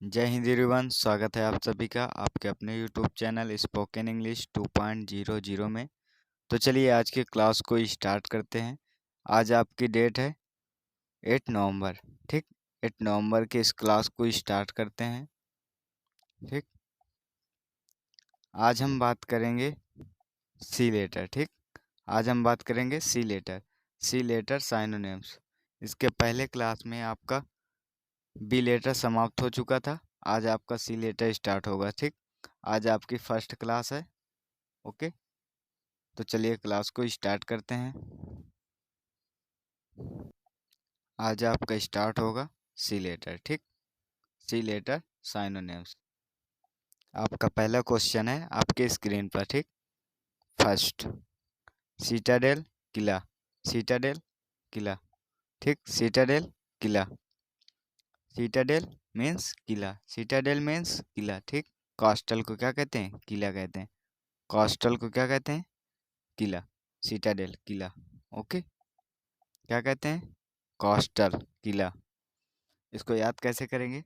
जय हिंद एवरीवन, स्वागत है आप सभी का आपके अपने यूट्यूब चैनल स्पोकन इंग्लिश 2.00 में। तो चलिए आज के क्लास को स्टार्ट करते हैं। आज आपकी डेट है 8 नवंबर। ठीक, 8 नवंबर के इस क्लास को स्टार्ट करते हैं। ठीक, आज हम बात करेंगे सी लेटर। ठीक, आज हम बात करेंगे सी लेटर। सी लेटर साइनोनिम्स। इसके पहले क्लास में आपका बी लेटर समाप्त हो चुका था। आज आपका सी लेटर स्टार्ट होगा। ठीक, आज आपकी फर्स्ट क्लास है। ओके, तो चलिए क्लास को स्टार्ट करते हैं। आज आपका स्टार्ट होगा सी लेटर। ठीक, सी लेटर साइनोनिम्स। आपका पहला क्वेश्चन है आपके स्क्रीन पर। ठीक, फर्स्ट सीटाडेल किला। सीटाडेल किला। ठीक, सीटाडेल किला। सीटाडेल मीन्स किला। सीटाडेल मीन्स किला। ठीक, कॉस्टल को क्या कहते हैं? किला कहते हैं। कॉस्टल को क्या कहते हैं? किला। सीटाडेल किला। ओके, क्या कहते हैं? कॉस्टल किला। इसको याद कैसे करेंगे?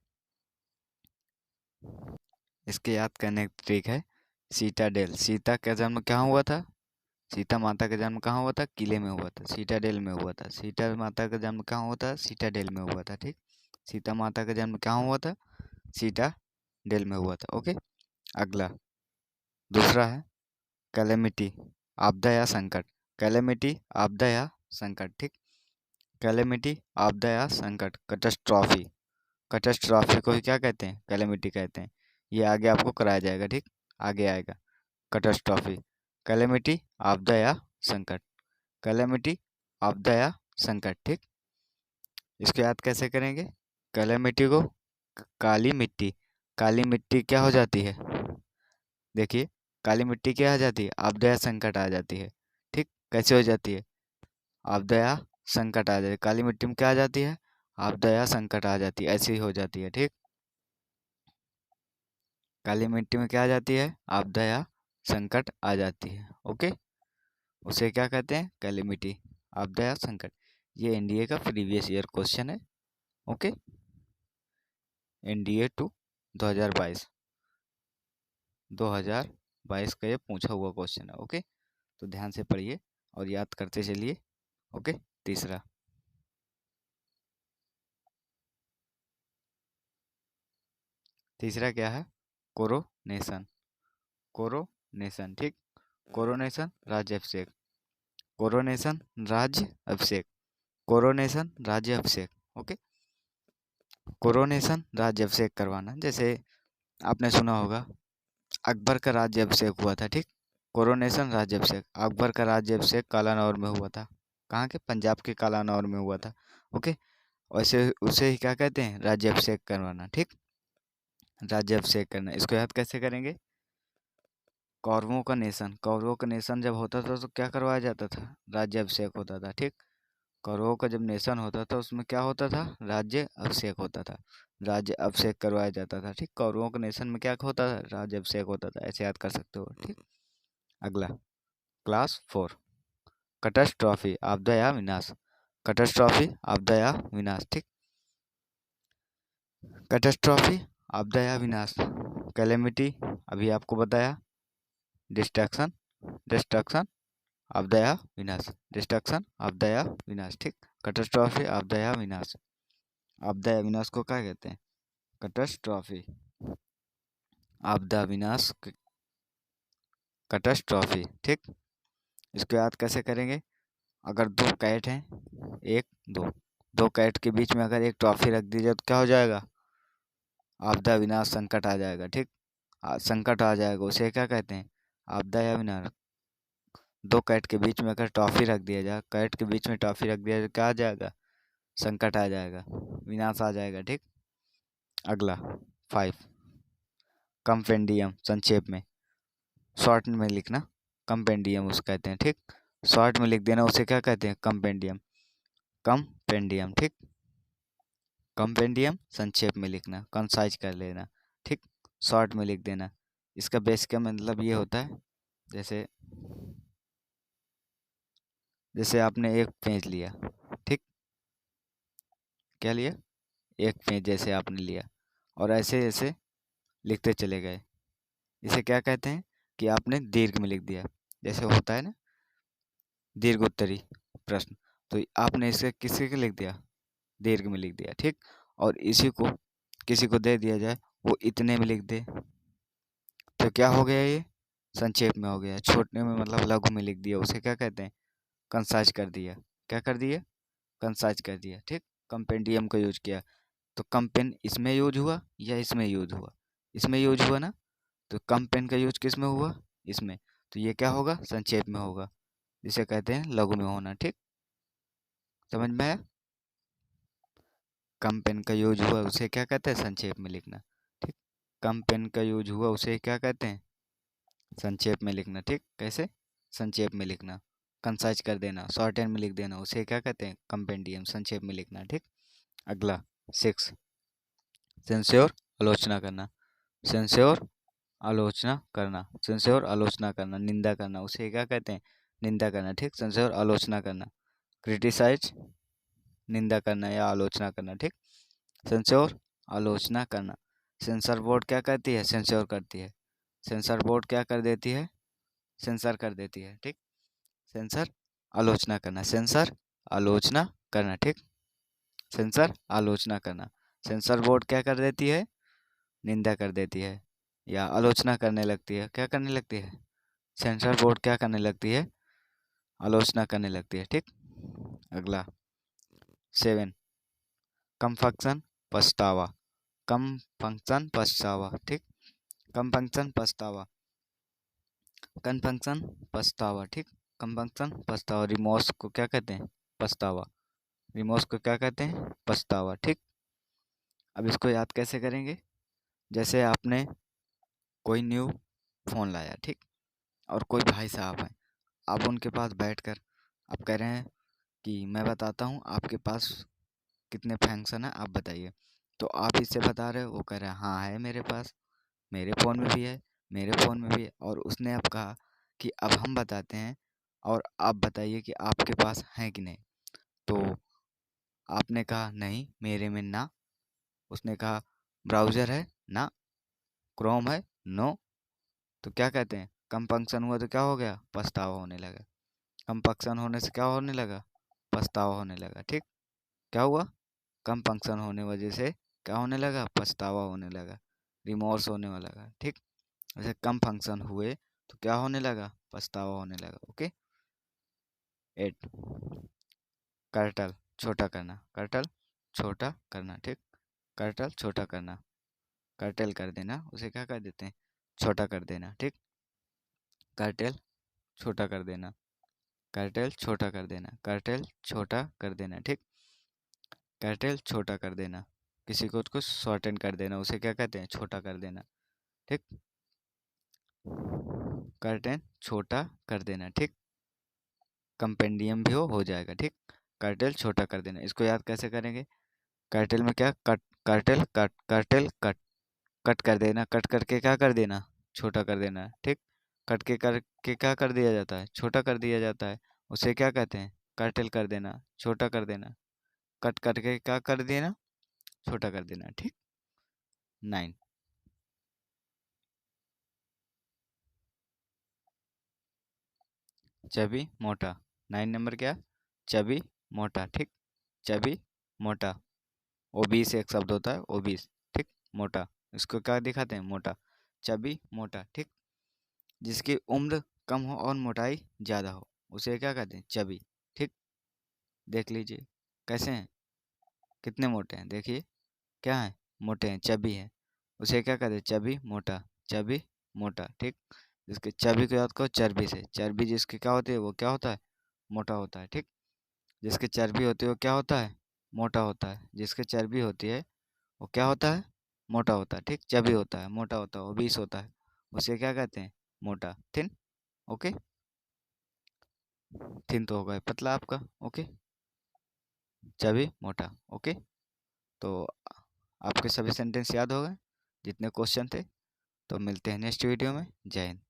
इसके याद करने का ट्रिक है सीटाडेल। सीता का जन्म कहाँ हुआ था? सीता माता का जन्म कहाँ हुआ था? किले में हुआ था, सीटाडेल में हुआ था। सीता माता का जन्म कहाँ हुआ था? सीटाडेल में हुआ था। ठीक, सीता माता का जन्म कहाँ हुआ था? सीटाडेल में हुआ था। ओके, अगला दूसरा है कैलेमिटी, आपदा या संकट। कैलेमिटी, आपदा या संकट। ठीक, कैलेमिटी, आपदा या संकट। कैटास्ट्रॉफी। कैटास्ट्रॉफी को ही क्या कहते हैं? कैलेमिटी कहते हैं। ये आगे आपको कराया जाएगा। ठीक, आगे आएगा कैटास्ट्रॉफी। कैलेमिटी, आपदा या संकट। कैलेमिटी, आपदा या संकट। ठीक, इसको याद कैसे करेंगे? कैलेमिटी को काली मिट्टी। काली मिट्टी क्या हो जाती है? देखिए, काली मिट्टी क्या आ जाती है? आपदा या संकट आ जाती है। ठीक, कैसे हो जाती है? आपदा या संकट आ जाती है। काली मिट्टी में क्या आ जाती है? आपदा या संकट आ जाती है, ऐसी ही हो जाती है। ठीक, काली मिट्टी में क्या आ जाती है? आपदा या संकट आ जाती है। ओके, उसे क्या कहते हैं? कैलेमिटी, आपदा या संकट। ये एनडीए का प्रीवियस ईयर क्वेश्चन है। ओके, एनडीए टू 2022 2022 का ये पूछा हुआ क्वेश्चन है। ओके, तो ध्यान से पढ़िए और याद करते चलिए। ओके, तीसरा तीसरा क्या है? कोरोनेशन। कोरोनेशन। ठीक, कोरोनेशन राज्य अभिषेक। कोरोनेशन राज्य अभिषेक। कोरोनेशन राज्य अभिषेक। ओके, कोरोनेशन राज्य अभिषेक करवाना। जैसे आपने सुना होगा अकबर का राज्य अभिषेक हुआ था। ठीक, कोरोनेशन राज्य अभिषेक। अकबर का राज्य अभिषेक कालानौर में हुआ था। कहाँ के? पंजाब के कालानौर में हुआ था। ओके, वैसे उसे ही क्या कहते हैं? राज्य अभिषेक करवाना। ठीक, राज्य अभिषेक करना। इसको याद कैसे करेंगे? कौरवों का नेशन। कौरवों का नेशन जब होता था तो क्या करवाया जाता था? राज्य अभिषेक होता था। ठीक, कौरवों का जब नेशन होता था उसमें क्या होता था? राज्य अभिषेक होता था। राज्य अभिषेक करवाया जाता था। ठीक, कौरवों के नेशन में क्या होता था? राज्य अभिषेक होता था। ऐसे याद कर सकते हो। ठीक, अगला क्लास 4 कैटास्ट्रॉफी, आपदा या विनाश। कैटास्ट्रॉफी, आपदा या विनाश। ठीक, कैटास्ट्रॉफी, आपदा या विनाश। कैलेमिटी अभी आपको बताया। डिस्ट्रक्शन, डिस्ट्रक्शन, आपदा या विनाश। डिस्ट्रक्शन, आपदा या विनाश। ठीक, कैटास्ट्रॉफी, आपदा या विनाश। आपदा या विनाश को क्या कहते हैं? कैटास्ट्रॉफी, आपदा विनाश, कैटास्ट्रॉफी। ठीक, इसको याद कैसे करेंगे? अगर दो कैट हैं, एक दो दो कैट के बीच में अगर एक ट्रॉफी रख दी जाए तो क्या हो जाएगा? आपदा विनाश संकट आ जाएगा। ठीक, संकट आ जाएगा, उसे क्या कहते हैं? आपदा या विनाश। दो कैट के बीच में अगर टॉफी रख दिया जाए, कैट के बीच में टॉफी रख दिया जाए, क्या आ जाएगा? संकट आ जाएगा, विनाश आ जाएगा। ठीक, अगला 5 कंपेंडियम। संक्षेप में, शॉर्ट में लिखना। कंपेंडियम उसे कहते हैं। ठीक, शॉर्ट में लिख देना, उसे क्या कहते हैं? कंपेंडियम। कंपेंडियम। ठीक, कंपेंडियम संक्षेप में लिखना, कंसाइज कर लेना। ठीक, शॉर्ट में लिख देना। इसका बेस का मतलब ये होता है, जैसे जैसे आपने एक पेज लिया। ठीक, क्या लिया? एक पेज जैसे आपने लिया और ऐसे ऐसे लिखते चले गए। इसे क्या कहते हैं कि आपने दीर्घ में लिख दिया, जैसे होता है ना दीर्घ उत्तरी प्रश्न, तो आपने इसे किसी के लिख दिया, दीर्घ में लिख दिया, ठीक। और इसी को किसी को दे दिया जाए वो इतने में लिख दे, तो क्या हो गया, ये संक्षेप में हो गया। छोटे में मतलब लघु में लिख दिया, उसे क्या कहते हैं, कंसाइज कर दिया। क्या कर दिया, कंसाइज कर दिया, ठीक। कंपेंडियम का यूज किया, तो कम पेन इसमें यूज हुआ या इसमें यूज हुआ, इसमें यूज हुआ ना, तो कम पेन का यूज किस में हुआ, इसमें, तो ये क्या होगा, संक्षेप में होगा, जिसे कहते हैं लघु में होना, ठीक। समझ में आया, कम पेन का यूज हुआ उसे क्या कहते हैं, संक्षेप में लिखना, ठीक। कम पेन का यूज हुआ उसे क्या कहते हैं, संक्षेप में लिखना, ठीक। कैसे, संक्षेप में लिखना, कंसाइज कर देना, शॉर्ट हैंड में लिख देना, उसे क्या कहते हैं, कंपेंडियम, संक्षेप में लिखना, ठीक। अगला 6, सेंस्योर आलोचना करना, सेंस्योर आलोचना करना, सेंस्योर आलोचना करना, निंदा करना, उसे क्या कहते हैं, निंदा करना, ठीक। सेंस्योर आलोचना करना, क्रिटिसाइज निंदा करना या आलोचना करना, ठीक। सेंस्योर आलोचना करना, सेंसर बोर्ड क्या करती है, सेंस्योर करती है, सेंसर बोर्ड क्या कर देती है, सेंसर कर देती है, ठीक। सेंसर आलोचना करना, सेंसर आलोचना करना, ठीक। सेंसर आलोचना करना, सेंसर बोर्ड क्या कर देती है, निंदा कर देती है या आलोचना करने लगती है, क्या करने लगती है, सेंसर बोर्ड क्या करने लगती है, आलोचना करने लगती है, ठीक। अगला 7, कम फंक्शन पछतावा, कम फंक्शन पछतावा, ठीक। कम फंक्शन पछतावा, कम फंक्शन पछतावा, ठीक। कम फंक्शन पछतावा, रिमोर्स को क्या कहते हैं, पछतावा, रिमोर्स को क्या कहते हैं, पछतावा, ठीक। अब इसको याद कैसे करेंगे, जैसे आपने कोई न्यू फ़ोन लाया, ठीक, और कोई भाई साहब हैं, आप उनके पास बैठकर आप कह रहे हैं कि मैं बताता हूँ आपके पास कितने फंक्शन है, आप बताइए, तो आप इससे बता रहे हो, वो कह रहे हैं हाँ है मेरे पास, मेरे फ़ोन में भी है, मेरे फ़ोन में भी है, और उसने अब कहा कि अब हम बताते हैं और आप बताइए कि आपके पास हैं कि नहीं, तो आपने कहा नहीं मेरे में ना, उसने कहा ब्राउज़र है ना, क्रोम है नो, तो क्या कहते हैं, कम फंक्शन हुआ तो क्या हो गया, पछतावा होने लगा, कम फंक्शन होने से क्या होने लगा, पछतावा होने लगा, ठीक। क्या हुआ, कम फंक्शन होने वजह से क्या होने लगा, पछतावा होने लगा, रिमोर्स होने वाला लगा, ठीक। जैसे कम फंक्शन हुए तो क्या होने लगा, पछतावा होने लगा, ओके। 8, कर्टल छोटा करना, कर्टल छोटा करना, ठीक। कर्टल छोटा करना, कर्टल कर देना, उसे क्या कर देते हैं, छोटा कर देना, ठीक। कर्टल छोटा कर देना, कर्टल छोटा कर देना, कर्टल छोटा कर देना, ठीक। कर्टल छोटा कर देना, किसी को कुछ शॉर्टन कर देना, उसे क्या कहते हैं, छोटा कर देना, ठीक। कर्टन छोटा कर देना, ठीक। कंपेंडियम भी हो जाएगा, ठीक। कर्टल छोटा कर देना, इसको याद कैसे करेंगे, कर्टल में क्या, cut, curtail cut, curtail cut, cut कर देना, कट करके क्या कर देना, छोटा कर देना, ठीक। कट के करके क्या कर दिया जाता है, छोटा कर दिया जाता है, उसे क्या कहते हैं, कर्टल कर देना, छोटा कर देना, कट करके क्या कर देना, छोटा कर देना, ठीक। 9, चबी मोटा, 9 नंबर क्या, चबी मोटा, ठीक। चबी मोटा, ओबीस एक शब्द होता है, ओबीस, ठीक, मोटा, इसको क्या दिखाते हैं, मोटा, चबी मोटा, ठीक। जिसकी उम्र कम हो और मोटाई ज़्यादा हो उसे क्या कहते हैं, चबी, ठीक। देख लीजिए कैसे हैं, कितने मोटे हैं, देखिए क्या है, मोटे हैं, चबी है, उसे क्या कहते हैं, चबी मोटा, चबी मोटा, ठीक। जिसके चबी को याद करो चर्बी से, चर्बी जिसकी क्या होती है वो क्या होता है, मोटा होता है, ठीक। जिसकी चर्बी होती है वो क्या होता है, मोटा होता है, जिसकी चर्बी होती है वो क्या होता है, मोटा होता है, ठीक। चबी होता है, मोटा होता है, ओबीस होता है, उसे क्या कहते हैं, मोटा, थिन, ओके। थिन तो होगा पतला आपका, ओके। चबी मोटा, ओके। तो आपके सभी सेंटेंस याद हो गए जितने क्वेश्चन थे, तो मिलते हैं नेक्स्ट वीडियो में, जय हिंद।